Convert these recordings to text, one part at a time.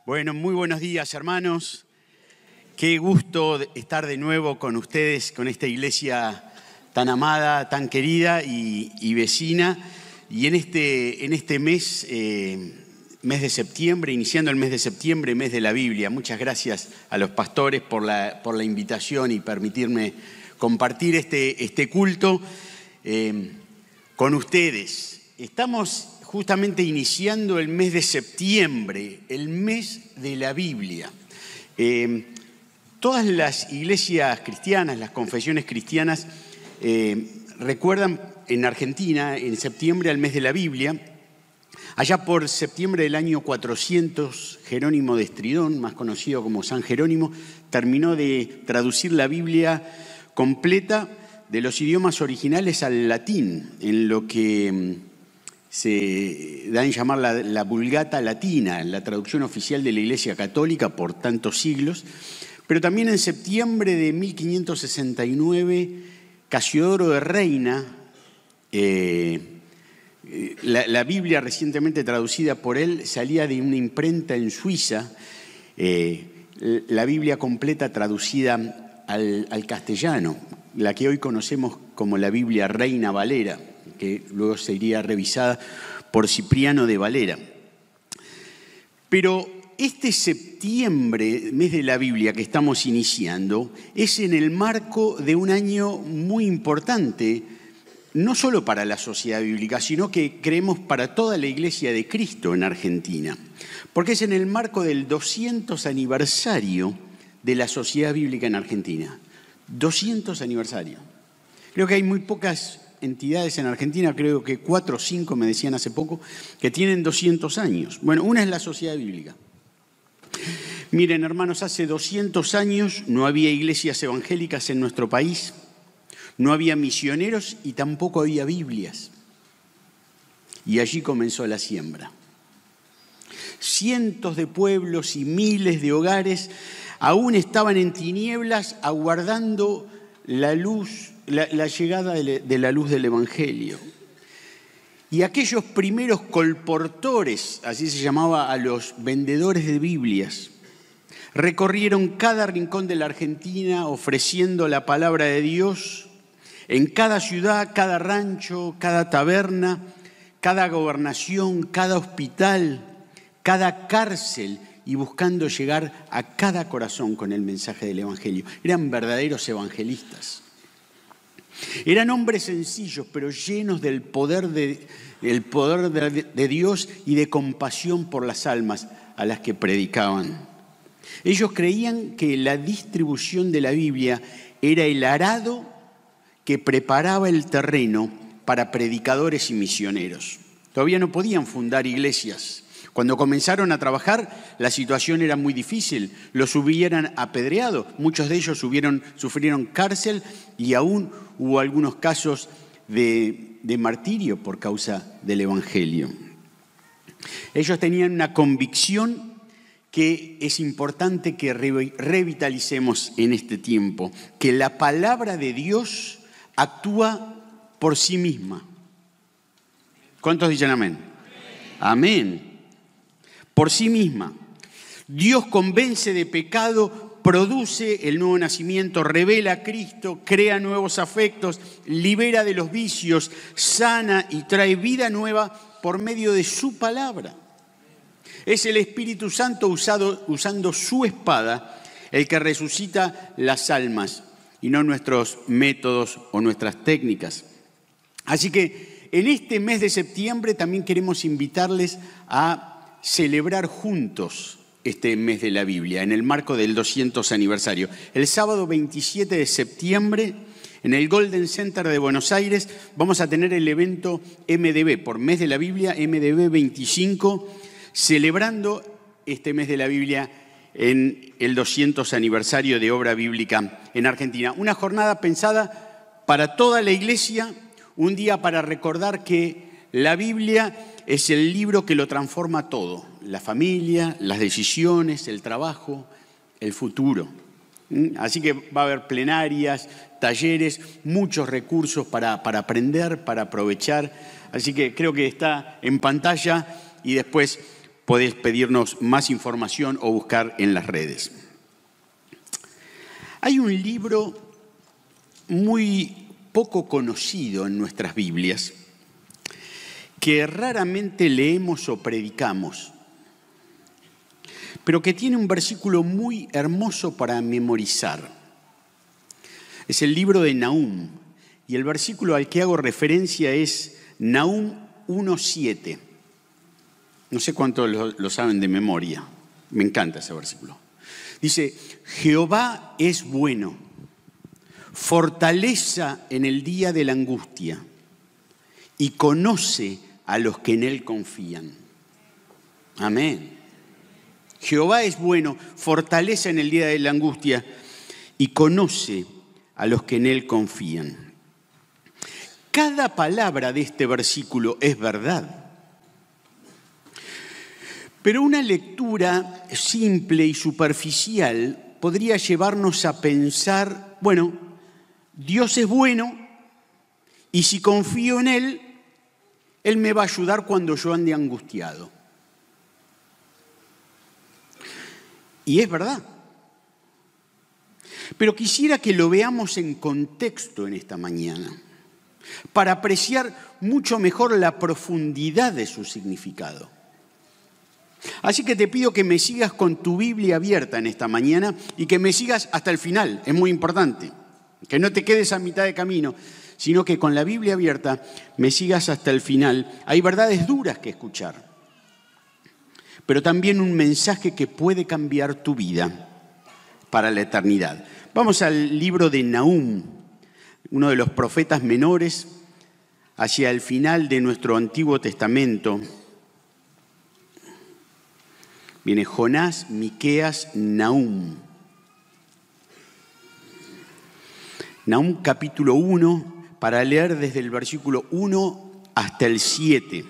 Bueno, muy buenos días, hermanos. Qué gusto estar de nuevo con ustedes, con esta iglesia tan amada, tan querida y vecina. Y en este mes, mes de septiembre, iniciando el mes de septiembre, mes de la Biblia. Muchas gracias a los pastores por la invitación y permitirme compartir este culto con ustedes. Estamos justamente iniciando el mes de septiembre, el mes de la Biblia. Todas las iglesias cristianas, las confesiones cristianas, recuerdan en Argentina, en septiembre, al mes de la Biblia. Allá por septiembre del año 400, Jerónimo de Estridón, más conocido como San Jerónimo, terminó de traducir la Biblia completa de los idiomas originales al latín, en lo que se da en llamar la Vulgata Latina, la traducción oficial de la Iglesia Católica por tantos siglos. Pero también en septiembre de 1569, Casiodoro de Reina, la Biblia recientemente traducida por él, salía de una imprenta en Suiza, la Biblia completa traducida al castellano, la que hoy conocemos como la Biblia Reina Valera, que luego sería revisada por Cipriano de Valera. Pero este septiembre, mes de la Biblia que estamos iniciando, es en el marco de un año muy importante, no solo para la sociedad bíblica, sino que creemos para toda la Iglesia de Cristo en Argentina, porque es en el marco del 200 aniversario de la sociedad bíblica en Argentina. 200 aniversario. Creo que hay muy pocas entidades en Argentina, creo que 4 o 5 me decían hace poco, que tienen 200 años. Bueno, una es la sociedad bíblica. Miren, hermanos, hace 200 años no había iglesias evangélicas en nuestro país, no había misioneros y tampoco había Biblias. Y allí comenzó la siembra. Cientos de pueblos y miles de hogares aún estaban en tinieblas aguardando la luz, la llegada de la luz del Evangelio. Y aquellos primeros colportores, así se llamaba a los vendedores de Biblias, recorrieron cada rincón de la Argentina ofreciendo la palabra de Dios en cada ciudad, cada rancho, cada taberna, cada gobernación, cada hospital, cada cárcel, y buscando llegar a cada corazón con el mensaje del Evangelio. Eran verdaderos evangelistas. Eran hombres sencillos, pero llenos del poder de Dios y de compasión por las almas a las que predicaban. Ellos creían que la distribución de la Biblia era el arado que preparaba el terreno para predicadores y misioneros. Todavía no podían fundar iglesias. Cuando comenzaron a trabajar, la situación era muy difícil. Los hubieran apedreado. Muchos de ellos sufrieron cárcel y aún hubo algunos casos de martirio por causa del Evangelio. Ellos tenían una convicción que es importante que revitalicemos en este tiempo, que la palabra de Dios actúa por sí misma. ¿Cuántos dicen amén? Amén. Por sí misma. Dios convence de pecado, produce el nuevo nacimiento, revela a Cristo, crea nuevos afectos, libera de los vicios, sana y trae vida nueva por medio de su palabra. Es el Espíritu Santo usando su espada el que resucita las almas y no nuestros métodos o nuestras técnicas. Así que en este mes de septiembre también queremos invitarles a celebrar juntos este mes de la Biblia, en el marco del 200 aniversario. El sábado 27 de septiembre, en el Golden Center de Buenos Aires, vamos a tener el evento MDB, por mes de la Biblia, MDB 25, celebrando este mes de la Biblia en el 200 aniversario de obra bíblica en Argentina. Una jornada pensada para toda la iglesia, un día para recordar que la Biblia es el libro que lo transforma todo, la familia, las decisiones, el trabajo, el futuro. Así que va a haber plenarias, talleres, muchos recursos para aprender, para aprovechar. Así que creo que está en pantalla y después podés pedirnos más información o buscar en las redes. Hay un libro muy poco conocido en nuestras Biblias que raramente leemos o predicamos, pero que tiene un versículo muy hermoso para memorizar. Es el libro de Nahum, y el versículo al que hago referencia es Nahum 1:7. No sé cuántos lo saben de memoria, me encanta ese versículo. Dice, Jehová es bueno, fortaleza en el día de la angustia, y conoce a los que en él confían. Amén. Jehová es bueno, fortaleza en el día de la angustia, y conoce a los que en él confían. Cada palabra de este versículo es verdad. Pero una lectura simple y superficial podría llevarnos a pensar, bueno, Dios es bueno y si confío en Él, Él me va a ayudar cuando yo ande angustiado. Y es verdad. Pero quisiera que lo veamos en contexto en esta mañana, para apreciar mucho mejor la profundidad de su significado. Así que te pido que me sigas con tu Biblia abierta en esta mañana y que me sigas hasta el final, es muy importante. Que no te quedes a mitad de camino, sino que con la Biblia abierta me sigas hasta el final. Hay verdades duras que escuchar, pero también un mensaje que puede cambiar tu vida para la eternidad. Vamos al libro de Nahum, uno de los profetas menores, hacia el final de nuestro Antiguo Testamento. Viene Jonás, Miqueas, Nahum. Nahum capítulo 1, para leer desde el versículo 1 hasta el 7.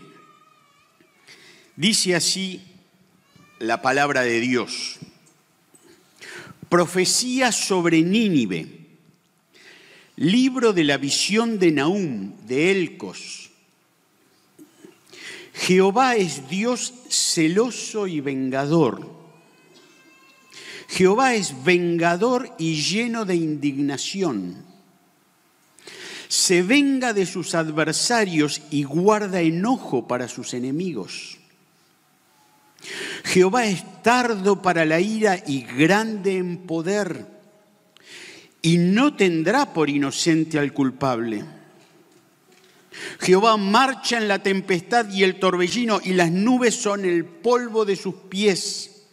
Dice así la palabra de Dios. Profecía sobre Nínive. Libro de la visión de Nahum, de Elcos. Jehová es Dios celoso y vengador. Jehová es vengador y lleno de indignación. Se venga de sus adversarios y guarda enojo para sus enemigos. Jehová es tardo para la ira y grande en poder, y no tendrá por inocente al culpable. Jehová marcha en la tempestad y el torbellino, y las nubes son el polvo de sus pies.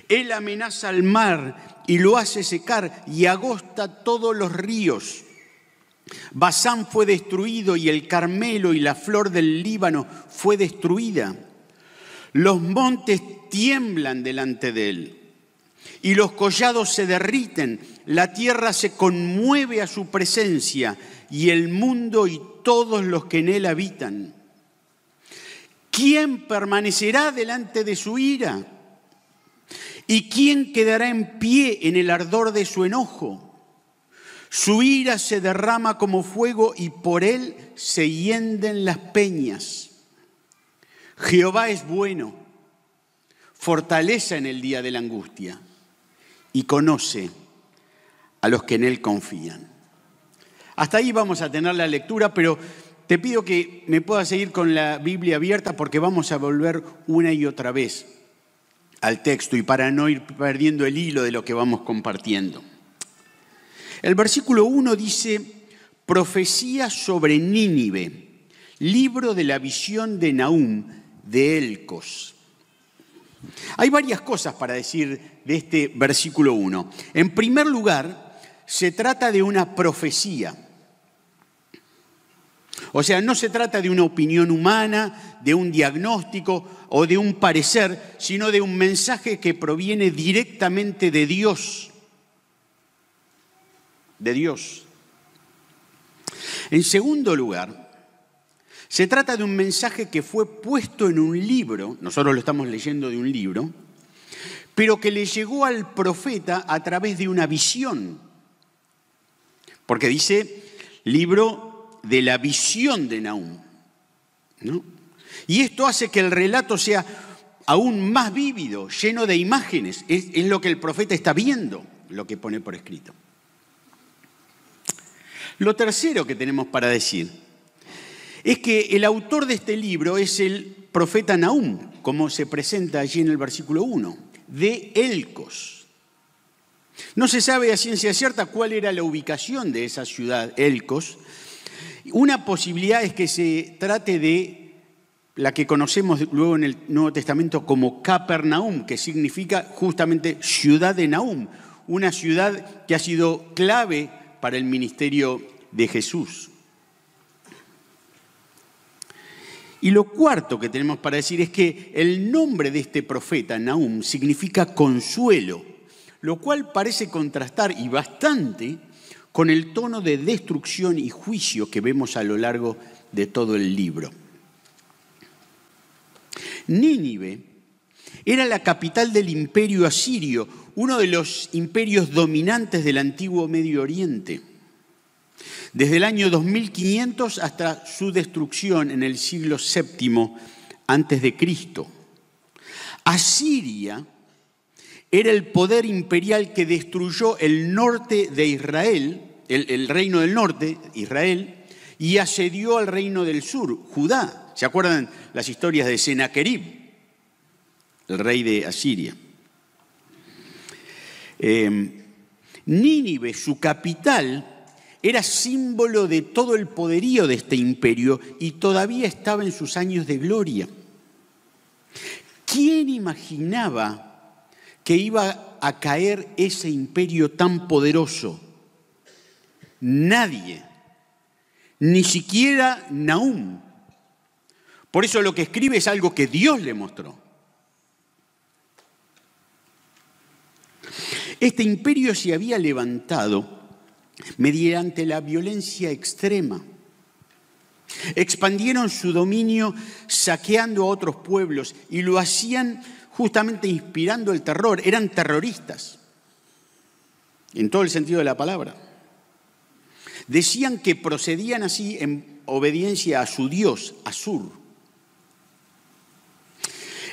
Él amenaza al mar y lo hace secar y agosta todos los ríos. Basán fue destruido y el Carmelo y la flor del Líbano fue destruida. Los montes tiemblan delante de él y los collados se derriten. La tierra se conmueve a su presencia y el mundo y todos los que en él habitan. ¿Quién permanecerá delante de su ira? ¿Y quién quedará en pie en el ardor de su enojo? Su ira se derrama como fuego y por él se hienden las peñas. Jehová es bueno, fortaleza en el día de la angustia y conoce a los que en él confían. Hasta ahí vamos a tener la lectura, pero te pido que me puedas seguir con la Biblia abierta porque vamos a volver una y otra vez al texto y para no ir perdiendo el hilo de lo que vamos compartiendo. El versículo 1 dice, profecía sobre Nínive, libro de la visión de Nahum, de Elcos. Hay varias cosas para decir de este versículo 1. En primer lugar, se trata de una profecía. O sea, no se trata de una opinión humana, de un diagnóstico o de un parecer, sino de un mensaje que proviene directamente de Dios. De Dios. En segundo lugar, se trata de un mensaje que fue puesto en un libro, nosotros lo estamos leyendo de un libro, pero que le llegó al profeta a través de una visión. Porque dice, libro de la visión de Nahum, ¿no? Y esto hace que el relato sea aún más vívido, lleno de imágenes. Es lo que el profeta está viendo, lo que pone por escrito. Lo tercero que tenemos para decir es que el autor de este libro es el profeta Nahum, como se presenta allí en el versículo 1, de Elcos. No se sabe a ciencia cierta cuál era la ubicación de esa ciudad, Elcos. Una posibilidad es que se trate de la que conocemos luego en el Nuevo Testamento como Capernaum, que significa justamente ciudad de Nahum, una ciudad que ha sido clave para el ministerio de Jesús. Y lo cuarto que tenemos para decir es que el nombre de este profeta, Nahum, significa consuelo, lo cual parece contrastar y bastante con el tono de destrucción y juicio que vemos a lo largo de todo el libro. Nínive era la capital del imperio asirio, uno de los imperios dominantes del antiguo Medio Oriente, desde el año 2500 hasta su destrucción en el siglo VII a.C. Asiria era el poder imperial que destruyó el norte de Israel, el reino del norte, Israel, y asedió al reino del sur, Judá. ¿Se acuerdan las historias de Senaquerib, el rey de Asiria? Nínive, su capital, era símbolo de todo el poderío de este imperio y todavía estaba en sus años de gloria. ¿Quién imaginaba que iba a caer ese imperio tan poderoso? Nadie, ni siquiera Nahum. Por eso lo que escribe es algo que Dios le mostró. Este imperio se había levantado mediante la violencia extrema. Expandieron su dominio saqueando a otros pueblos y lo hacían justamente inspirando el terror. Eran terroristas, en todo el sentido de la palabra. Decían que procedían así en obediencia a su dios, Asur.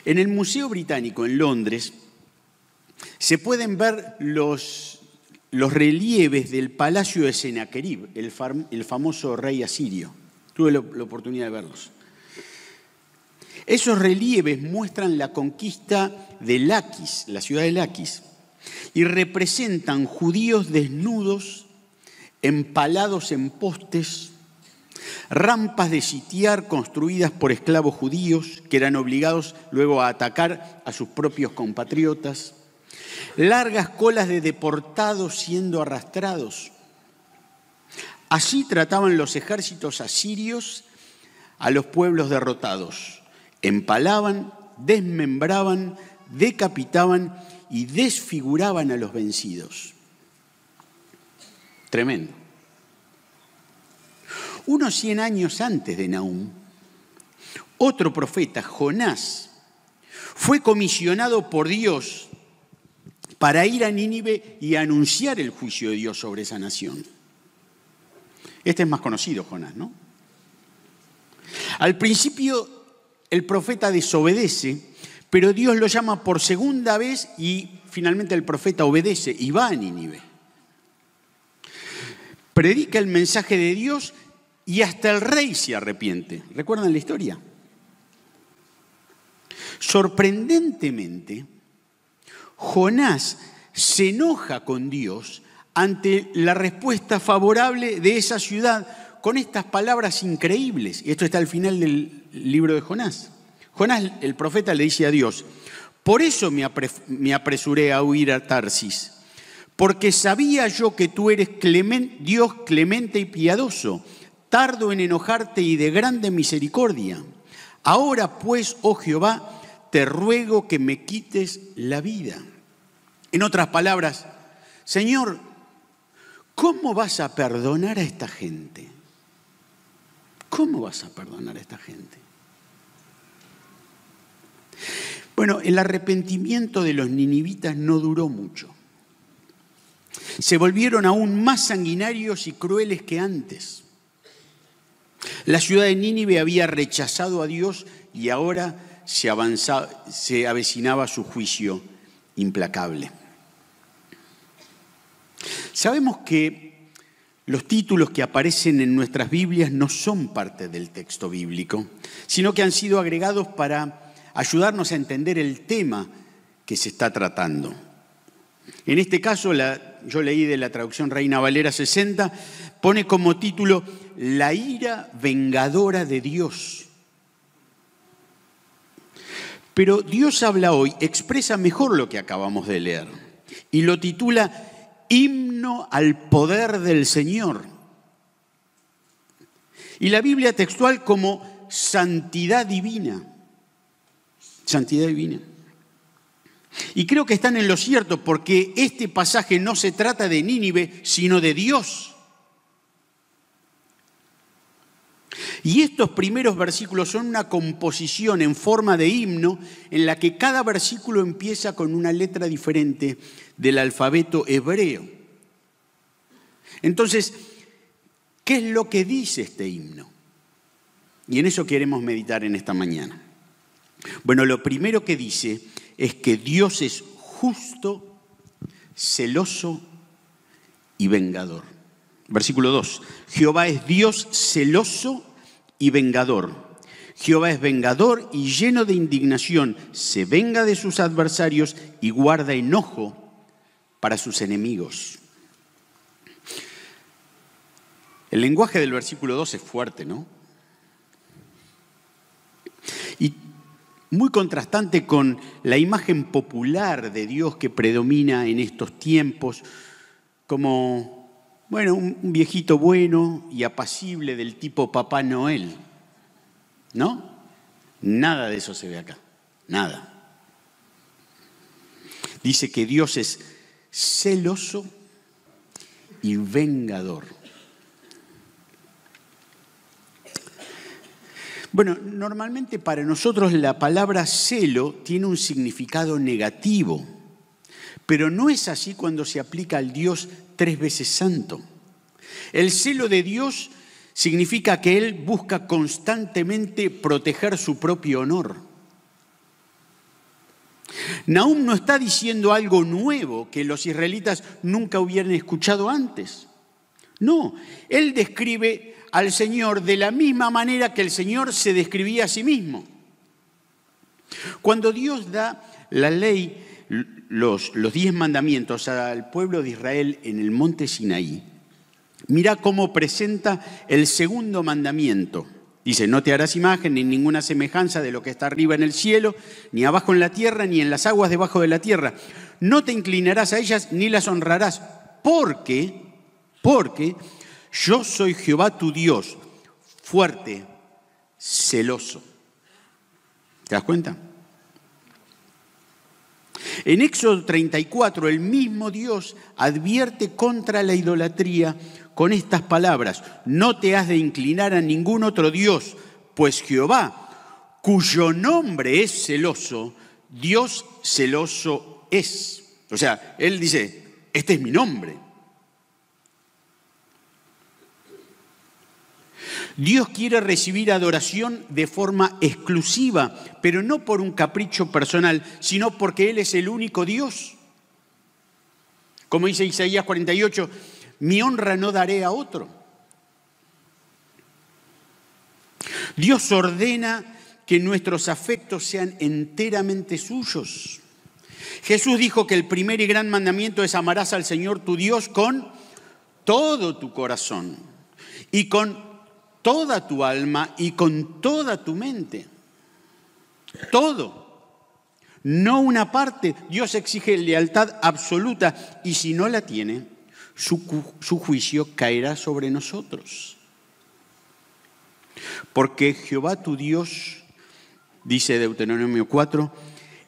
En el Museo Británico en Londres se pueden ver los relieves del palacio de Senaquerib, el famoso rey asirio. Tuve la oportunidad de verlos. Esos relieves muestran la conquista de Laquis, la ciudad de Laquis, y representan judíos desnudos, empalados en postes, rampas de sitiar construidas por esclavos judíos que eran obligados luego a atacar a sus propios compatriotas, largas colas de deportados siendo arrastrados. Así trataban los ejércitos asirios a los pueblos derrotados. Empalaban, desmembraban, decapitaban y desfiguraban a los vencidos. Tremendo. Unos 100 años antes de Nahum, otro profeta, Jonás, fue comisionado por Dios para ir a Nínive y anunciar el juicio de Dios sobre esa nación. Este es más conocido, Jonás, ¿no? Al principio el profeta desobedece, pero Dios lo llama por segunda vez y finalmente el profeta obedece y va a Nínive. Predica el mensaje de Dios y hasta el rey se arrepiente. ¿Recuerdan la historia? Sorprendentemente, Jonás se enoja con Dios ante la respuesta favorable de esa ciudad con estas palabras increíbles. Y esto está al final del libro de Jonás. Jonás, el profeta, le dice a Dios: por eso me apresuré a huir a Tarsis, porque sabía yo que tú eres Dios clemente y piadoso, tardo en enojarte y de grande misericordia. Ahora pues, oh Jehová, te ruego que me quites la vida. En otras palabras, Señor, ¿cómo vas a perdonar a esta gente? ¿Cómo vas a perdonar a esta gente? Bueno, el arrepentimiento de los ninivitas no duró mucho. Se volvieron aún más sanguinarios y crueles que antes. La ciudad de Nínive había rechazado a Dios y ahora se avecinaba su juicio implacable. Sabemos que los títulos que aparecen en nuestras Biblias no son parte del texto bíblico, sino que han sido agregados para ayudarnos a entender el tema que se está tratando. En este caso, yo leí de la traducción Reina Valera 60, pone como título La ira vengadora de Dios. Pero Dios habla hoy, expresa mejor lo que acabamos de leer y lo titula Himno al poder del Señor. Y la Biblia textual como santidad divina. Santidad divina. Y creo que están en lo cierto porque este pasaje no se trata de Nínive, sino de Dios. Y estos primeros versículos son una composición en forma de himno en la que cada versículo empieza con una letra diferente del alfabeto hebreo. Entonces, ¿qué es lo que dice este himno? Y en eso queremos meditar en esta mañana. Bueno, lo primero que dice es que Dios es justo, celoso y vengador. Versículo 2. Jehová es Dios celoso y vengador. Jehová es vengador y lleno de indignación. Se venga de sus adversarios y guarda enojo para sus enemigos. El lenguaje del versículo 2 es fuerte, ¿no? Y muy contrastante con la imagen popular de Dios que predomina en estos tiempos, como, bueno, un viejito bueno y apacible del tipo Papá Noel, ¿no? Nada de eso se ve acá, nada. Dice que Dios es celoso y vengador. Bueno, normalmente para nosotros la palabra celo tiene un significado negativo, pero no es así cuando se aplica al Dios 3 veces santo. El celo de Dios significa que Él busca constantemente proteger su propio honor. Nahum no está diciendo algo nuevo que los israelitas nunca hubieran escuchado antes. No, él describe al Señor de la misma manera que el Señor se describía a sí mismo. Cuando Dios da la ley, los 10 mandamientos al pueblo de Israel en el monte Sinaí, mira cómo presenta el segundo mandamiento. Dice, no te harás imagen ni ninguna semejanza de lo que está arriba en el cielo, ni abajo en la tierra, ni en las aguas debajo de la tierra. No te inclinarás a ellas ni las honrarás, porque yo soy Jehová tu Dios, fuerte, celoso. ¿Te das cuenta? En Éxodo 34, el mismo Dios advierte contra la idolatría con estas palabras: no te has de inclinar a ningún otro Dios, pues Jehová, cuyo nombre es celoso, Dios celoso es. O sea, él dice, este es mi nombre. Dios quiere recibir adoración de forma exclusiva, pero no por un capricho personal, sino porque Él es el único Dios. Como dice Isaías 48, mi honra no daré a otro. Dios ordena que nuestros afectos sean enteramente suyos. Jesús dijo que el primer y gran mandamiento es amarás al Señor tu Dios con todo tu corazón y con toda tu alma y con toda tu mente. Todo. No una parte. Dios exige lealtad absoluta y si no la tiene, su juicio caerá sobre nosotros. Porque Jehová tu Dios, dice Deuteronomio 4,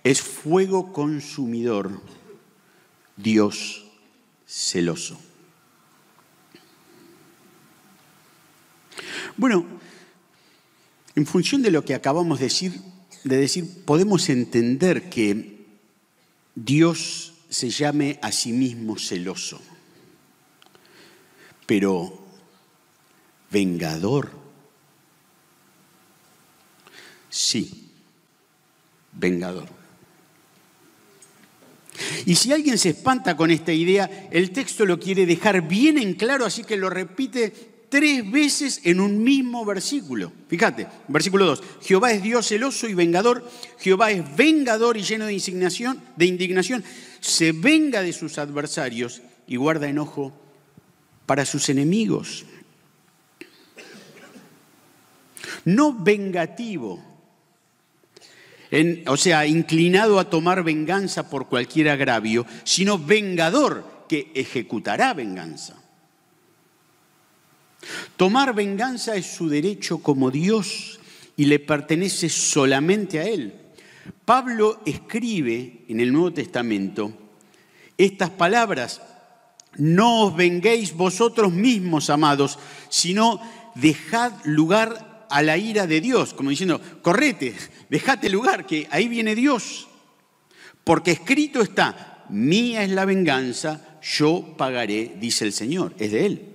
es fuego consumidor, Dios celoso. Bueno, en función de lo que acabamos de decir, podemos entender que Dios se llame a sí mismo celoso, pero vengador. Sí. vengador. Y si alguien se espanta con esta idea, el texto lo quiere dejar bien en claro, así que lo repite 3 veces en un mismo versículo. Fíjate, versículo 2. Jehová es Dios celoso y vengador. Jehová es vengador y lleno de indignación. Se venga de sus adversarios y guarda enojo para sus enemigos. No vengativo, o sea, inclinado a tomar venganza por cualquier agravio, sino vengador que ejecutará venganza. Tomar venganza es su derecho como Dios y le pertenece solamente a Él. Pablo escribe en el Nuevo Testamento estas palabras: no os venguéis vosotros mismos, amados, sino dejad lugar a la ira de Dios, como diciendo, correte, dejate lugar, que ahí viene Dios. Porque escrito está, mía es la venganza, yo pagaré, dice el Señor, es de Él.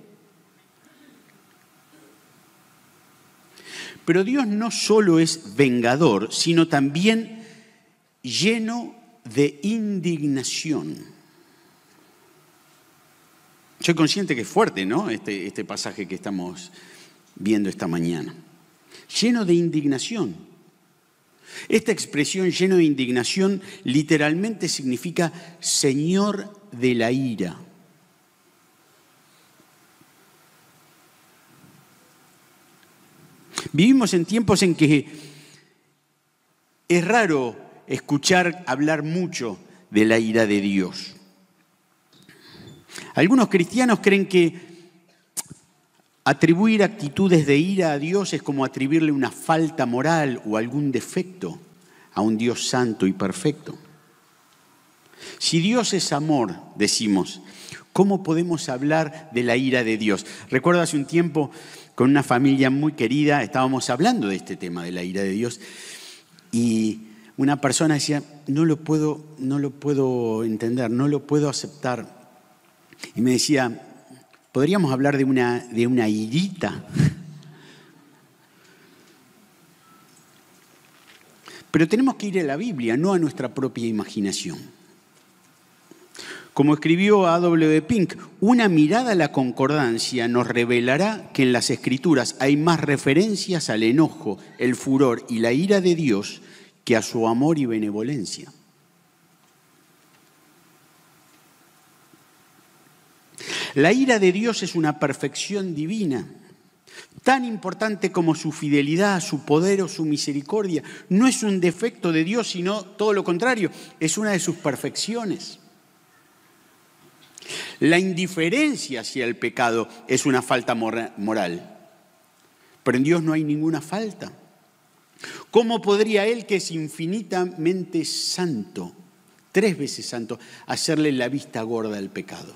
Pero Dios no solo es vengador, sino también lleno de indignación. Soy consciente que es fuerte, ¿no? Este pasaje que estamos viendo esta mañana. Lleno de indignación. Esta expresión lleno de indignación literalmente significa Señor de la ira. Vivimos en tiempos en que es raro escuchar hablar mucho de la ira de Dios. Algunos cristianos creen que atribuir actitudes de ira a Dios es como atribuirle una falta moral o algún defecto a un Dios santo y perfecto. Si Dios es amor, decimos, ¿cómo podemos hablar de la ira de Dios? Recuerdo hace un tiempo, con una familia muy querida, estábamos hablando de este tema de la ira de Dios y una persona decía, no lo puedo entender, no lo puedo aceptar. Y me decía, ¿podríamos hablar de una irita? Pero tenemos que ir a la Biblia, no a nuestra propia imaginación. Como escribió A.W. Pink, una mirada a la concordancia nos revelará que en las Escrituras hay más referencias al enojo, el furor y la ira de Dios que a su amor y benevolencia. La ira de Dios es una perfección divina, tan importante como su fidelidad, su poder o su misericordia. No es un defecto de Dios, sino todo lo contrario, es una de sus perfecciones. La indiferencia hacia el pecado es una falta moral, pero en Dios no hay ninguna falta. ¿Cómo podría Él, que es infinitamente santo, 3 veces santo, hacerle la vista gorda al pecado?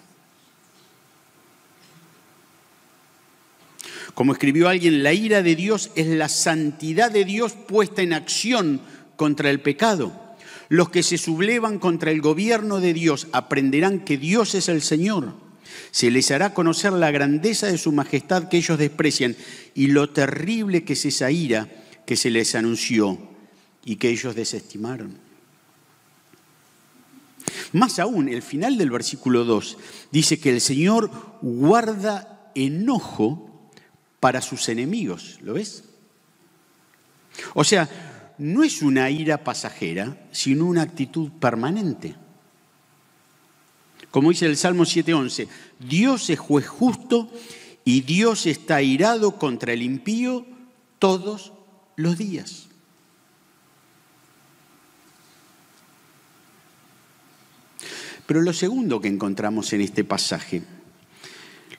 Como escribió alguien, la ira de Dios es la santidad de Dios puesta en acción contra el pecado. Los que se sublevan contra el gobierno de Dios aprenderán que Dios es el Señor. Se les hará conocer la grandeza de su majestad que ellos desprecian y lo terrible que es esa ira que se les anunció y que ellos desestimaron. Más aún, el final del versículo 2 dice que el Señor guarda enojo para sus enemigos. ¿Lo ves? O sea, no es una ira pasajera, sino una actitud permanente. Como dice el Salmo 7:11, Dios es juez justo y Dios está airado contra el impío todos los días. Pero lo segundo que encontramos en este pasaje,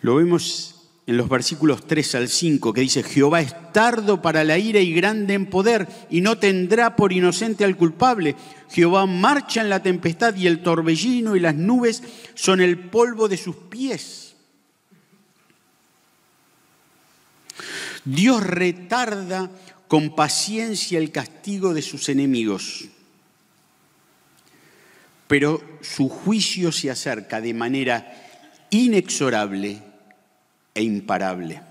lo vemos en los versículos 3 al 5, que dice, Jehová es tardo para la ira y grande en poder, y no tendrá por inocente al culpable. Jehová marcha en la tempestad y el torbellino y las nubes son el polvo de sus pies. Dios retarda con paciencia el castigo de sus enemigos, pero su juicio se acerca de manera inexorable e imparable.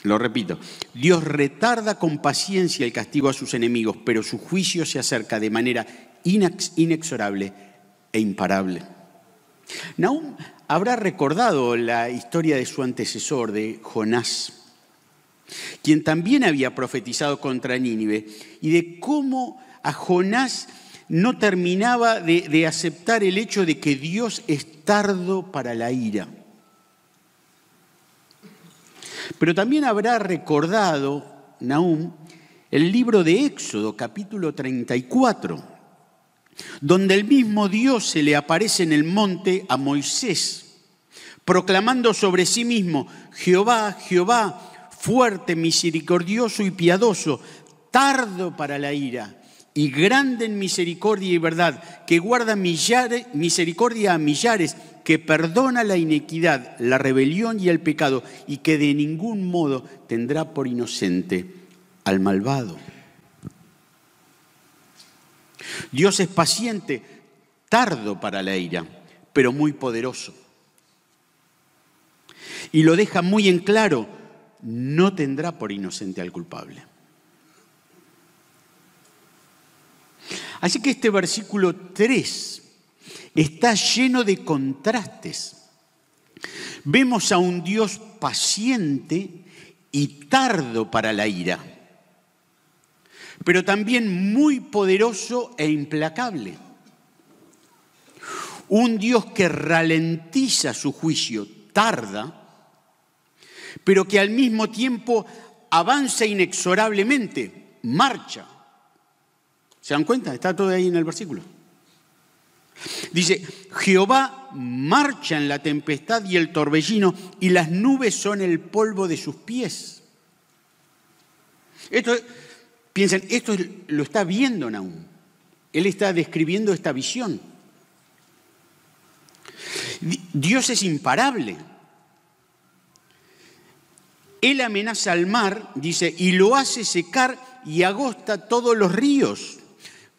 Lo repito, Dios retarda con paciencia el castigo a sus enemigos, pero su juicio se acerca de manera inexorable e imparable. Nahum habrá recordado la historia de su antecesor, de Jonás, quien también había profetizado contra Nínive, y de cómo a Jonás no terminaba de aceptar el hecho de que Dios es tardo para la ira. Pero también habrá recordado Nahum el libro de Éxodo, capítulo 34, donde el mismo Dios se le aparece en el monte a Moisés, proclamando sobre sí mismo: Jehová, Jehová, fuerte, misericordioso y piadoso, tardo para la ira y grande en misericordia y verdad, que guarda misericordia a millares, que perdona la iniquidad, la rebelión y el pecado, y que de ningún modo tendrá por inocente al malvado. Dios es paciente, tardo para la ira, pero muy poderoso. Y lo deja muy en claro: no tendrá por inocente al culpable. Así que este versículo 3 está lleno de contrastes. Vemos a un Dios paciente y tardo para la ira, pero también muy poderoso e implacable. Un Dios que ralentiza su juicio, tarda, pero que al mismo tiempo avanza inexorablemente, marcha. ¿Se dan cuenta? Está todo ahí en el versículo. Dice: Jehová marcha en la tempestad y el torbellino, y las nubes son el polvo de sus pies. Piensen, esto lo está viendo Nahum. Él está describiendo esta visión. Dios es imparable. Él amenaza al mar, dice, y lo hace secar y agosta todos los ríos.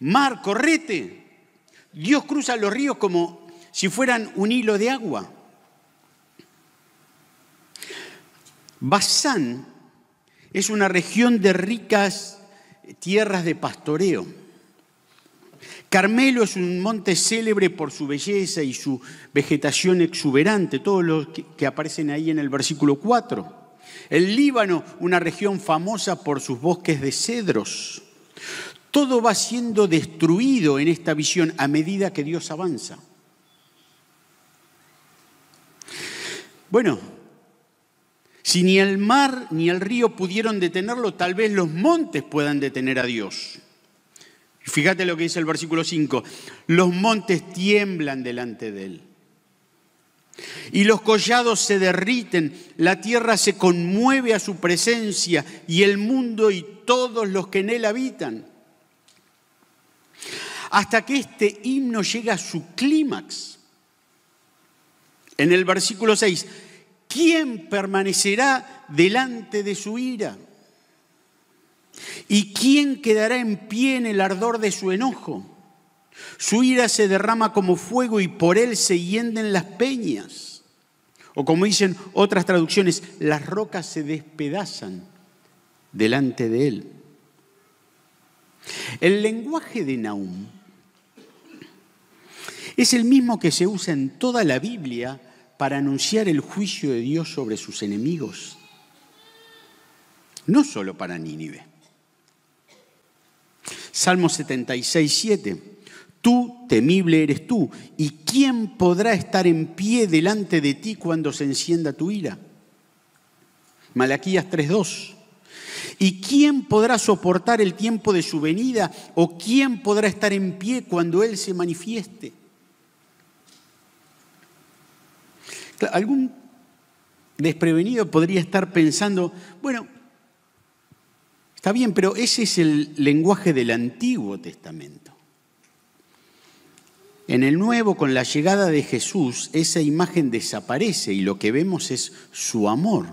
Mar, correte. Dios cruza los ríos como si fueran un hilo de agua. Basán es una región de ricas tierras de pastoreo. Carmelo es un monte célebre por su belleza y su vegetación exuberante, todos los que aparecen ahí en el versículo 4. El Líbano, una región famosa por sus bosques de cedros. Todo va siendo destruido en esta visión a medida que Dios avanza. Bueno, si ni el mar ni el río pudieron detenerlo, tal vez los montes puedan detener a Dios. Fíjate lo que dice el versículo 5. Los montes tiemblan delante de él. Y los collados se derriten, la tierra se conmueve a su presencia, y el mundo y todos los que en él habitan. Hasta que este himno llega a su clímax. En el versículo 6, ¿quién permanecerá delante de su ira? ¿Y quién quedará en pie en el ardor de su enojo? Su ira se derrama como fuego y por él se hienden las peñas. O como dicen otras traducciones, las rocas se despedazan delante de él. El lenguaje de Nahum es el mismo que se usa en toda la Biblia para anunciar el juicio de Dios sobre sus enemigos. No solo para Nínive. Salmo 76, 7. Tú, temible eres tú, ¿y quién podrá estar en pie delante de ti cuando se encienda tu ira? Malaquías 3:2. ¿Y quién podrá soportar el tiempo de su venida? ¿O quién podrá estar en pie cuando Él se manifieste? Algún desprevenido podría estar pensando, bueno, está bien, pero ese es el lenguaje del Antiguo Testamento. En el Nuevo, con la llegada de Jesús, esa imagen desaparece y lo que vemos es su amor.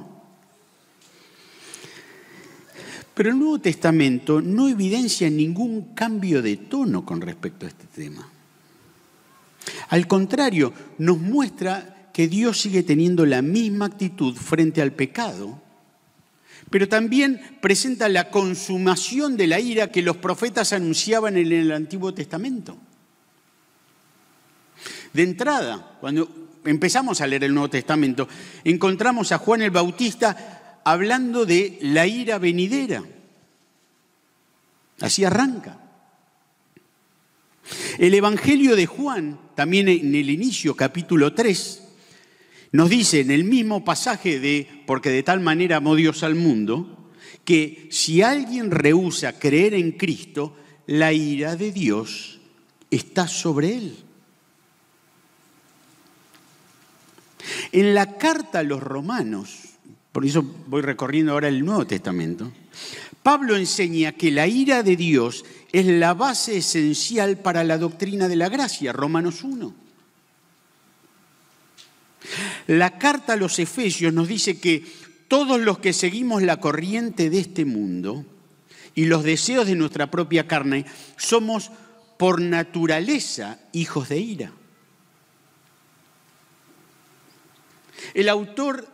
Pero el Nuevo Testamento no evidencia ningún cambio de tono con respecto a este tema. Al contrario, nos muestra que Dios sigue teniendo la misma actitud frente al pecado pero también presenta la consumación de la ira que los profetas anunciaban en el Antiguo Testamento. De entrada, cuando empezamos a leer el Nuevo Testamento, encontramos a Juan el Bautista hablando de la ira venidera. Así arranca. El Evangelio de Juan, también en el inicio, capítulo 3, nos dice en el mismo pasaje de porque de tal manera amó Dios al mundo, que si alguien rehúsa creer en Cristo, la ira de Dios está sobre él. En la carta a los Romanos, por eso voy recorriendo ahora el Nuevo Testamento, Pablo enseña que la ira de Dios es la base esencial para la doctrina de la gracia, Romanos 1. La carta a los Efesios nos dice que todos los que seguimos la corriente de este mundo y los deseos de nuestra propia carne somos por naturaleza hijos de ira. El autor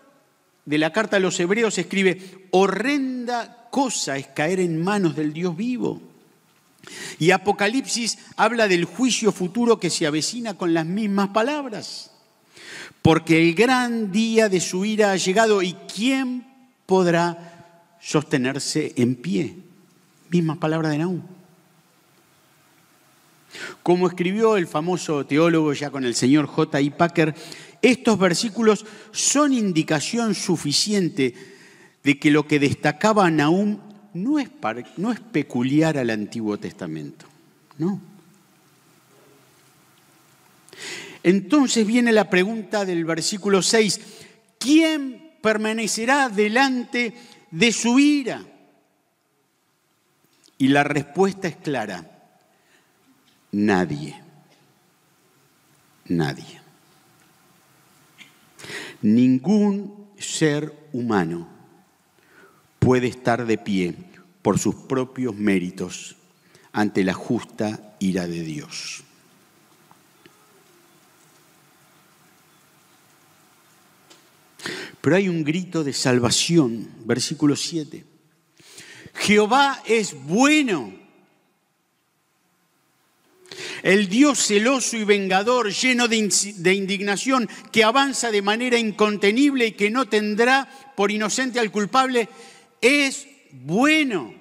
de la carta a los Hebreos escribe: horrenda cosa es caer en manos del Dios vivo. Y Apocalipsis habla del juicio futuro que se avecina con las mismas palabras. Porque el gran día de su ira ha llegado y ¿quién podrá sostenerse en pie? Mismas palabras de Nahum. Como escribió el famoso teólogo ya con el señor J.I. Packer, estos versículos son indicación suficiente de que lo que destacaba Nahum no es peculiar al Antiguo Testamento, no. Entonces viene la pregunta del versículo 6, ¿quién permanecerá delante de su ira? Y la respuesta es clara, nadie, nadie. Ningún ser humano puede estar de pie por sus propios méritos ante la justa ira de Dios. Pero hay un grito de salvación, versículo 7. Jehová es bueno. El Dios celoso y vengador, lleno de indignación, que avanza de manera incontenible y que no tendrá por inocente al culpable, es bueno.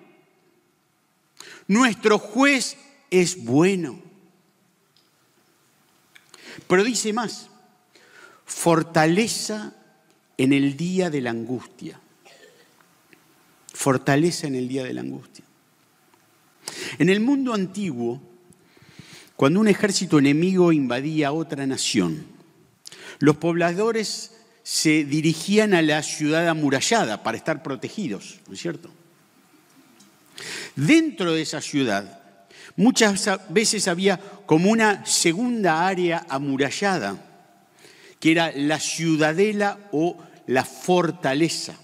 Nuestro juez es bueno. Pero dice más, fortaleza en el día de la angustia. Fortaleza en el día de la angustia. En el mundo antiguo, cuando un ejército enemigo invadía otra nación, los pobladores se dirigían a la ciudad amurallada para estar protegidos, ¿no es cierto? Dentro de esa ciudad, muchas veces había como una segunda área amurallada, que era la ciudadela o la fortaleza.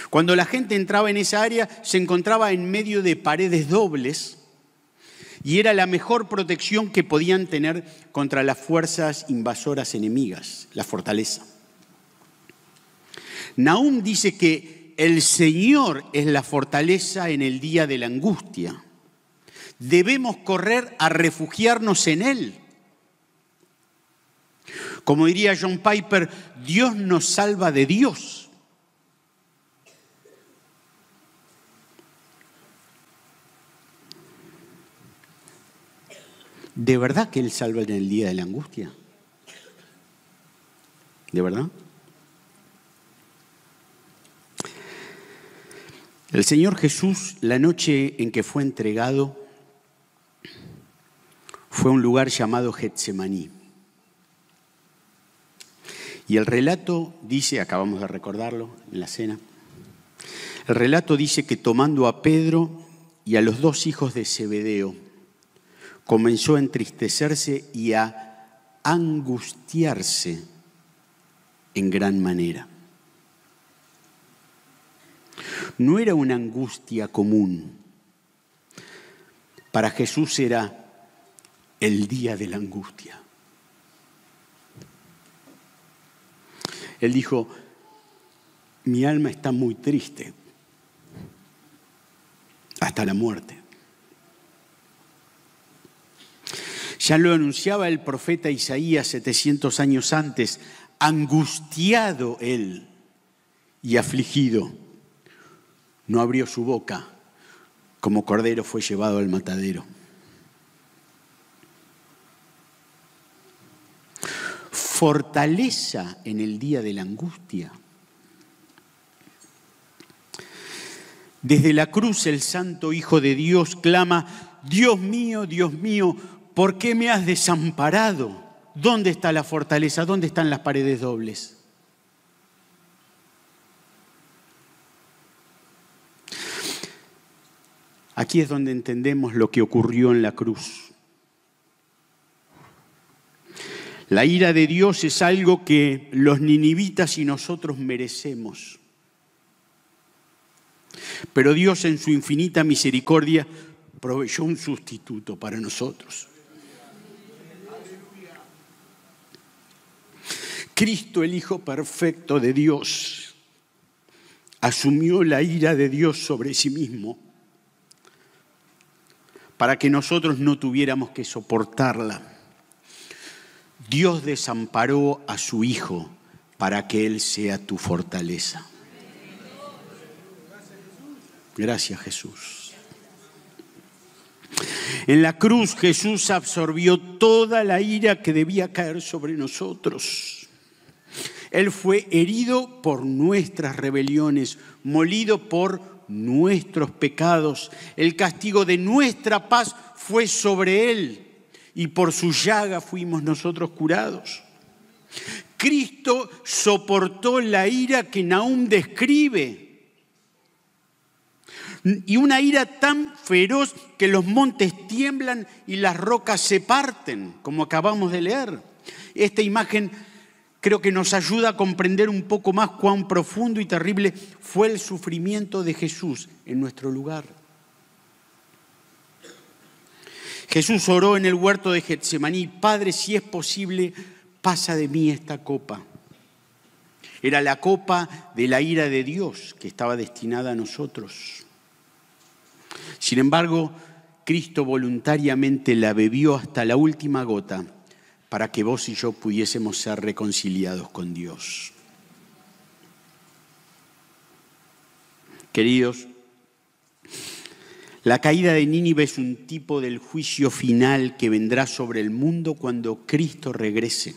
Cuando la gente entraba en esa área, se encontraba en medio de paredes dobles y era la mejor protección que podían tener contra las fuerzas invasoras enemigas, la fortaleza. Nahum dice que el Señor es la fortaleza en el día de la angustia. Debemos correr a refugiarnos en Él. Como diría John Piper, Dios nos salva de Dios. ¿De verdad que Él salva en el día de la angustia? ¿De verdad? El Señor Jesús, la noche en que fue entregado, fue a un lugar llamado Getsemaní. Y el relato dice, acabamos de recordarlo en la cena, el relato dice que tomando a Pedro y a los dos hijos de Zebedeo, comenzó a entristecerse y a angustiarse en gran manera. No era una angustia común. Para Jesús era el día de la angustia. Él dijo, mi alma está muy triste, hasta la muerte. Ya lo anunciaba el profeta Isaías 700 años antes, angustiado él y afligido, no abrió su boca, como cordero fue llevado al matadero. Fortaleza en el día de la angustia. Desde la cruz el Santo Hijo de Dios clama: Dios mío, ¿por qué me has desamparado? ¿Dónde está la fortaleza? ¿Dónde están las paredes dobles? Aquí es donde entendemos lo que ocurrió en la cruz. La ira de Dios es algo que los ninivitas y nosotros merecemos. Pero Dios, en su infinita misericordia, proveyó un sustituto para nosotros. Cristo, el Hijo perfecto de Dios, asumió la ira de Dios sobre sí mismo para que nosotros no tuviéramos que soportarla. Dios desamparó a su Hijo para que Él sea tu fortaleza. Gracias, Jesús. En la cruz Jesús absorbió toda la ira que debía caer sobre nosotros. Él fue herido por nuestras rebeliones, molido por nuestros pecados. El castigo de nuestra paz fue sobre Él y por su llaga fuimos nosotros curados. Cristo soportó la ira que Nahum describe. Y una ira tan feroz que los montes tiemblan y las rocas se parten, como acabamos de leer. Esta imagen creo que nos ayuda a comprender un poco más cuán profundo y terrible fue el sufrimiento de Jesús en nuestro lugar. Jesús oró en el huerto de Getsemaní: Padre, si es posible, pasa de mí esta copa. Era la copa de la ira de Dios que estaba destinada a nosotros. Sin embargo, Cristo voluntariamente la bebió hasta la última gota para que vos y yo pudiésemos ser reconciliados con Dios. Queridos, la caída de Nínive es un tipo del juicio final que vendrá sobre el mundo cuando Cristo regrese.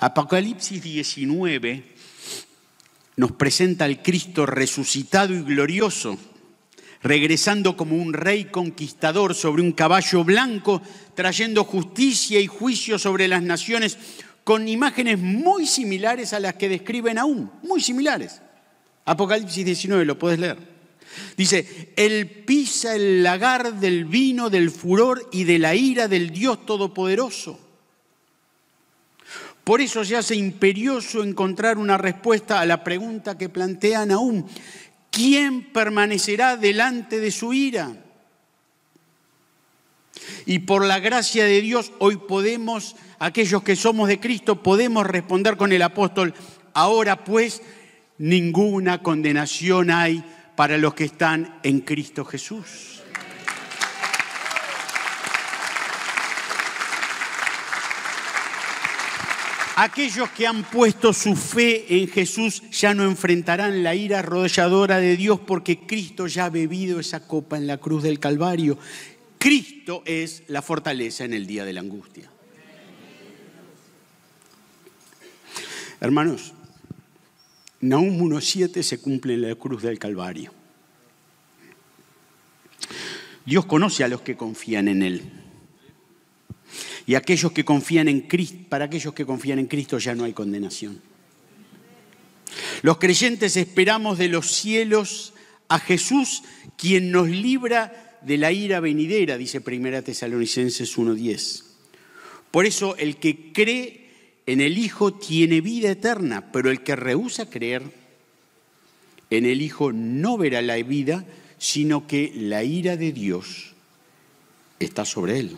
Apocalipsis 19 nos presenta al Cristo resucitado y glorioso, regresando como un rey conquistador sobre un caballo blanco, trayendo justicia y juicio sobre las naciones, con imágenes muy similares a las que describe Nahum, muy similares. Apocalipsis 19, lo puedes leer. Dice: Él pisa el lagar del vino, del furor y de la ira del Dios Todopoderoso. Por eso se hace imperioso encontrar una respuesta a la pregunta que plantea Nahum: ¿quién permanecerá delante de su ira? Y por la gracia de Dios, hoy podemos, aquellos que somos de Cristo, podemos responder con el apóstol: ahora pues, ninguna condenación hay para los que están en Cristo Jesús. Aquellos que han puesto su fe en Jesús ya no enfrentarán la ira arrolladora de Dios, porque Cristo ya ha bebido esa copa en la cruz del Calvario. Cristo es la fortaleza en el día de la angustia. Hermanos, Nahum 1:7 se cumple en la cruz del Calvario. Dios conoce a los que confían en Él. Y aquellos que confían en Cristo, para aquellos que confían en Cristo ya no hay condenación. Los creyentes esperamos de los cielos a Jesús, quien nos libra de la ira venidera, dice 1 Tesalonicenses 1:10. Por eso el que cree en el Hijo tiene vida eterna, pero el que rehúsa creer en el Hijo no verá la vida, sino que la ira de Dios está sobre él.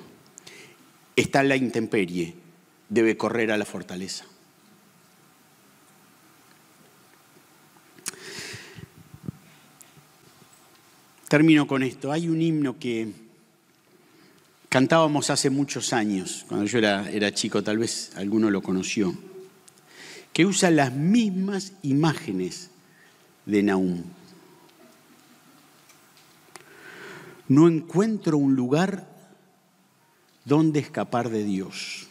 Está en la intemperie, debe correr a la fortaleza. Termino con esto. Hay un himno que cantábamos hace muchos años, cuando yo era chico, tal vez alguno lo conoció, que usa las mismas imágenes de Nahum. No encuentro un lugar donde escapar de Dios.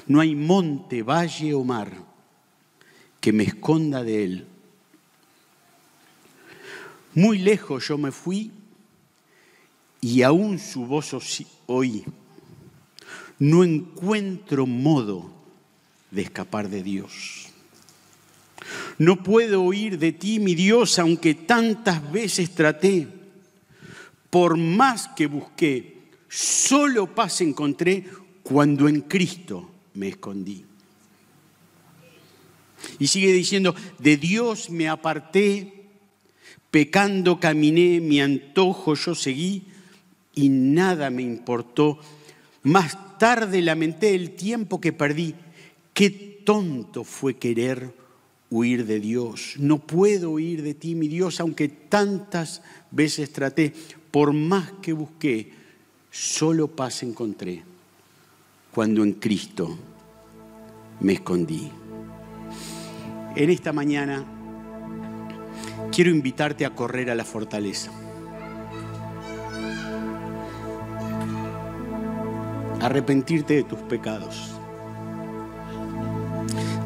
No hay monte, valle o mar que me esconda de Él. Muy lejos yo me fui y aún su voz oí. No encuentro modo de escapar de Dios. No puedo huir de ti, mi Dios, aunque tantas veces traté. Por más que busqué, solo paz encontré cuando en Cristo me escondí. Y sigue diciendo, de Dios me aparté, pecando caminé, mi antojo yo seguí y nada me importó. Más tarde lamenté el tiempo que perdí. Qué tonto fue querer huir de Dios. No puedo huir de ti, mi Dios, aunque tantas veces traté. Por más que busqué, solo paz encontré cuando en Cristo me escondí. En esta mañana quiero invitarte a correr a la fortaleza, a arrepentirte de tus pecados,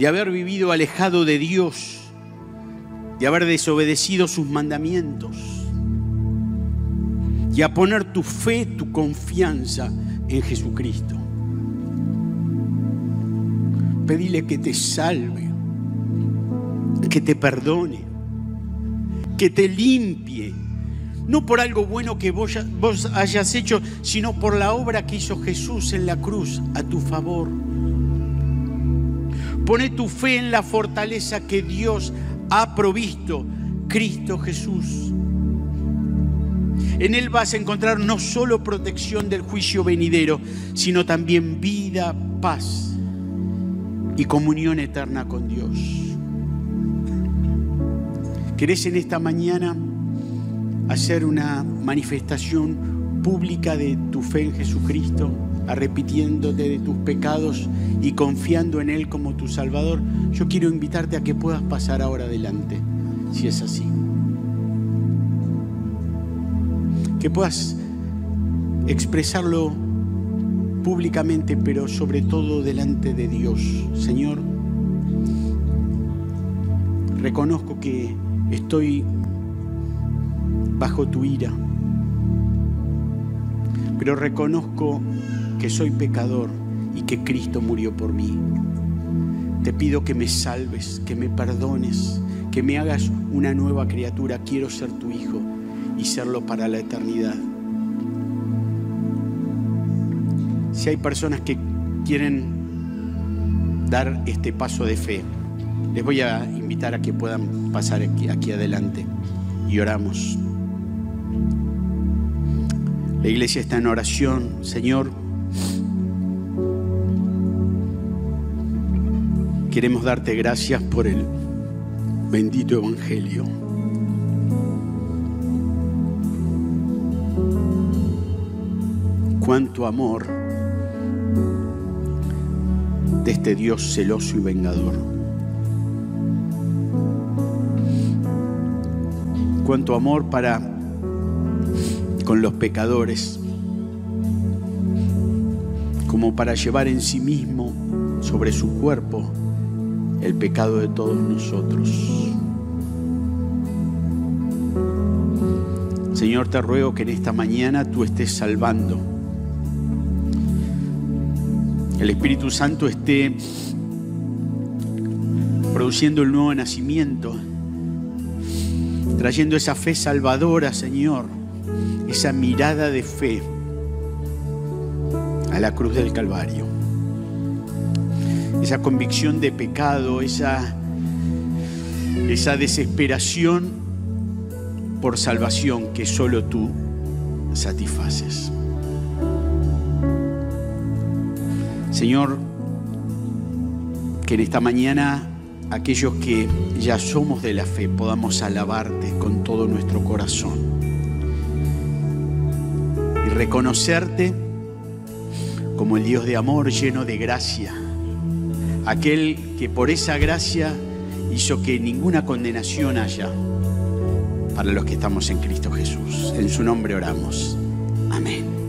de haber vivido alejado de Dios, de haber desobedecido sus mandamientos, y a poner tu fe, tu confianza en Jesucristo. Pedile que te salve, que te perdone, que te limpie, no por algo bueno que vos hayas hecho, sino por la obra que hizo Jesús en la cruz a tu favor. Pone tu fe en la fortaleza que Dios ha provisto, Cristo Jesús. En Él vas a encontrar no solo protección del juicio venidero, sino también vida, paz y comunión eterna con Dios. ¿Querés en esta mañana hacer una manifestación pública de tu fe en Jesucristo, arrepintiéndote de tus pecados y confiando en Él como tu Salvador? Yo quiero invitarte a que puedas pasar ahora adelante, si es así. Que puedas expresarlo públicamente, pero sobre todo delante de Dios. Señor, reconozco que estoy bajo tu ira, pero reconozco que soy pecador y que Cristo murió por mí. Te pido que me salves, que me perdones, que me hagas una nueva criatura. Quiero ser tu hijo y serlo para la eternidad. Si hay personas que quieren dar este paso de fe, les voy a invitar a que puedan pasar aquí adelante y oramos. La iglesia está en oración. Señor, queremos darte gracias por el bendito evangelio. Cuánto amor de este Dios celoso y vengador. Cuánto amor para con los pecadores, como para llevar en sí mismo sobre su cuerpo el pecado de todos nosotros. Señor, te ruego que en esta mañana tú estés salvando. El Espíritu Santo esté produciendo el nuevo nacimiento, trayendo esa fe salvadora, Señor, esa mirada de fe a la cruz del Calvario, esa convicción de pecado, esa desesperación por salvación que solo tú satisfaces. Señor, que en esta mañana aquellos que ya somos de la fe podamos alabarte con todo nuestro corazón y reconocerte como el Dios de amor lleno de gracia, aquel que por esa gracia hizo que ninguna condenación haya para los que estamos en Cristo Jesús. En su nombre oramos. Amén.